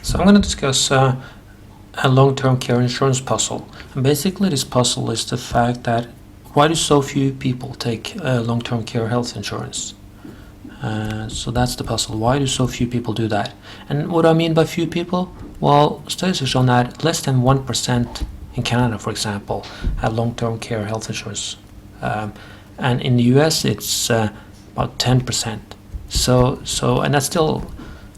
So I'm going to discuss a long-term care insurance puzzle. And basically this puzzle is the fact that why do so few people take long-term care health insurance? So that's the puzzle. Why do so few people do that? And what I mean by few people? Well, studies have shown that less than 1% in Canada, for example, have long-term care health insurance. And in the US it's about 10%. And that's still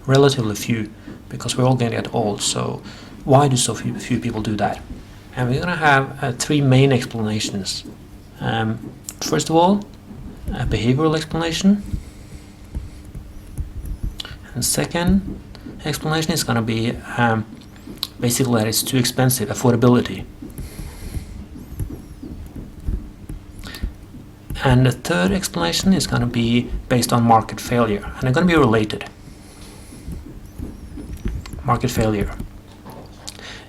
relatively few because we're all going to get old. So why do so few people do that? And we're going to have three main explanations. First of all, a behavioral explanation. And second explanation is going to be basically that it's too expensive, affordability. And the third explanation is going to be based on market failure, and they're going to be related. Market failure.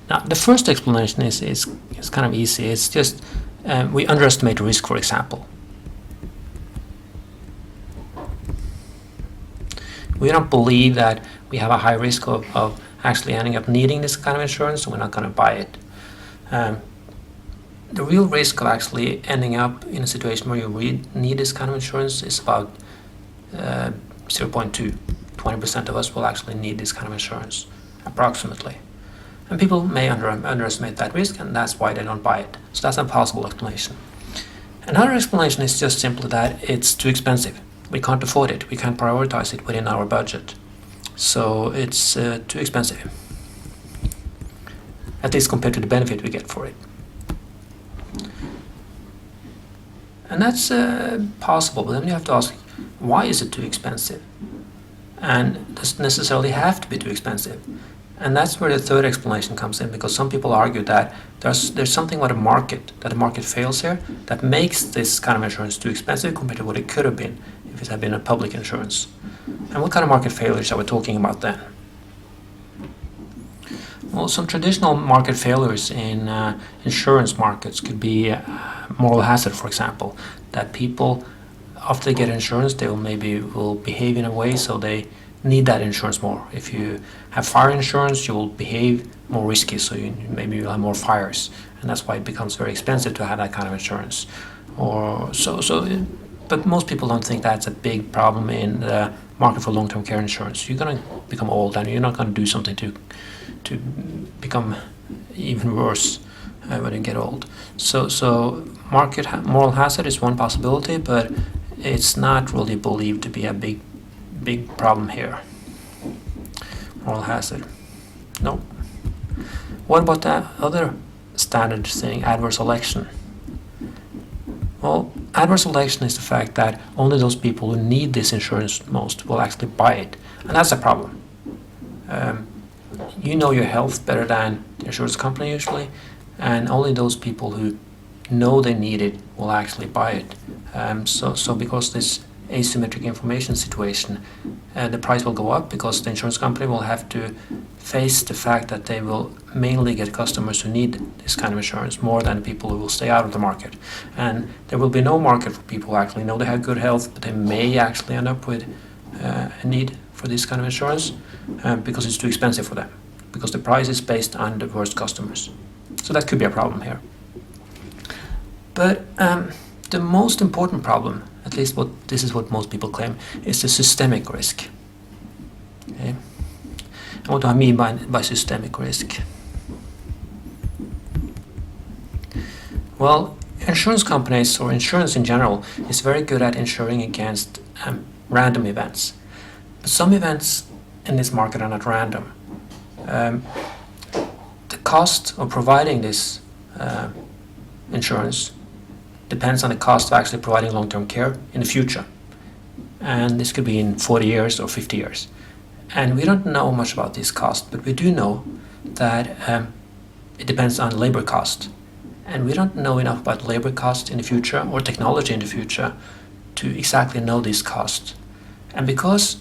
Now, the first explanation is kind of easy. It's just we underestimate risk, for example. We don't believe that we have a high risk of actually ending up needing this kind of insurance, so we're not going to buy it. The real risk of actually ending up in a situation where you need this kind of insurance is about 0.2. 20% of us will actually need this kind of insurance, approximately. And people may underestimate that risk, and that's why they don't buy it. So that's a possible explanation. Another explanation is just simply that it's too expensive. We can't afford it. We can't prioritize it within our budget. So it's too expensive, at least compared to the benefit we get for it. And that's possible, but then you have to ask, why is it too expensive? And does it necessarily have to be too expensive? And that's where the third explanation comes in, because some people argue that there's something about the market fails here, that makes this kind of insurance too expensive compared to what it could have been if it had been a public insurance. And what kind of market failures are we talking about then? Well, some traditional market failures in insurance markets could be moral hazard, for example, that people, after they get insurance, they will behave in a way so they need that insurance more. If you have fire insurance, you will behave more risky, so maybe you'll have more fires, and that's why it becomes very expensive to have that kind of insurance. But most people don't think that's a big problem in the market for long-term care insurance. You're going to become old, and you're not going to do something to become even worse when you get old. So moral hazard is one possibility, but it's not really believed to be a big problem here. Moral hazard. No. What about that other standard thing, adverse selection? Well, adverse selection is the fact that only those people who need this insurance most will actually buy it, and that's a problem. You know your health better than the insurance company usually, and only those people who know they need it will actually buy it. So because this asymmetric information situation, the price will go up because the insurance company will have to face the fact that they will mainly get customers who need this kind of insurance more than people who will stay out of the market. And there will be no market for people who actually know they have good health, but they may actually end up with a need for this kind of insurance because it's too expensive for them, because the price is based on the worst customers. So that could be a problem here. But the most important problem, at least this is what most people claim, is the systemic risk. Okay? And what do I mean by systemic risk? Well, insurance companies, or insurance in general, is very good at insuring against random events. But some events in this market are not random. The cost of providing this insurance depends on the cost of actually providing long-term care in the future. And this could be in 40 years or 50 years. And we don't know much about this cost, but we do know that it depends on labor cost. And we don't know enough about labor cost in the future or technology in the future to exactly know this cost. And because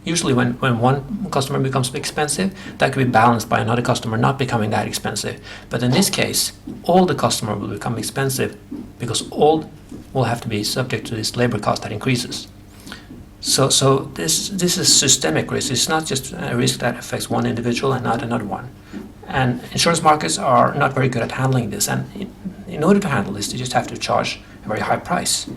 usually when one customer becomes expensive, that could be balanced by another customer not becoming that expensive. But in this case, all the customer will become expensive because all will have to be subject to this labor cost that increases. So this is systemic risk. It's not just a risk that affects one individual and not another one. And insurance markets are not very good at handling this. And in order to handle this, they just have to charge a very high price.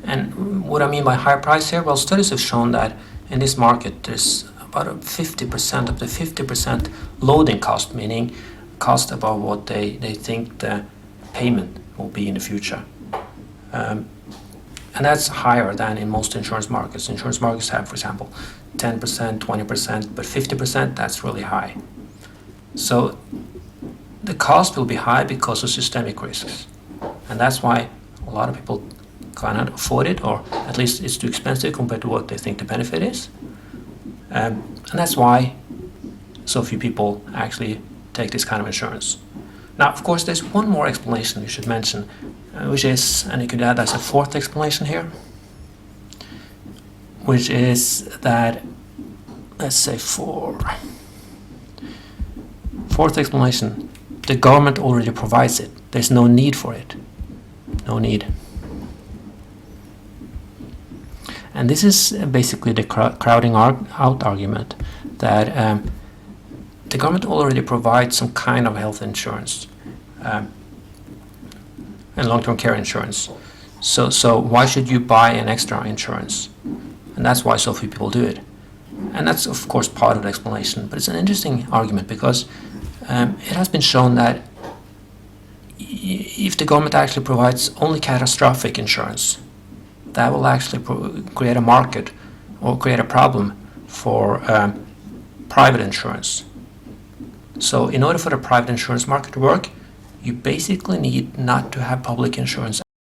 And what I mean by high price here, well, studies have shown that in this market there's about a 50%, up to 50% loading cost, meaning cost above what they think the payment will be in the future. And that's higher than in most insurance markets. Insurance markets have, for example, 10%, 20%, but 50%, that's really high. So the cost will be high because of systemic risks. And that's why a lot of people cannot afford it, or at least it's too expensive compared to what they think the benefit is. And that's why so few people actually take this kind of insurance. Now, of course, there's one more explanation we should mention, which is, and you could add as a fourth explanation here, which is that, let's say fourth explanation, the government already provides it. There's no need for it. No need. And this is basically the crowding out argument, that the government already provides some kind of health insurance and long-term care insurance. So why should you buy an extra insurance? And that's why so few people do it. And that's, of course, part of the explanation. But it's an interesting argument because it has been shown that if the government actually provides only catastrophic insurance, that will actually create a market or create a problem for private insurance. So in order for the private insurance market to work, you basically need not to have public insurance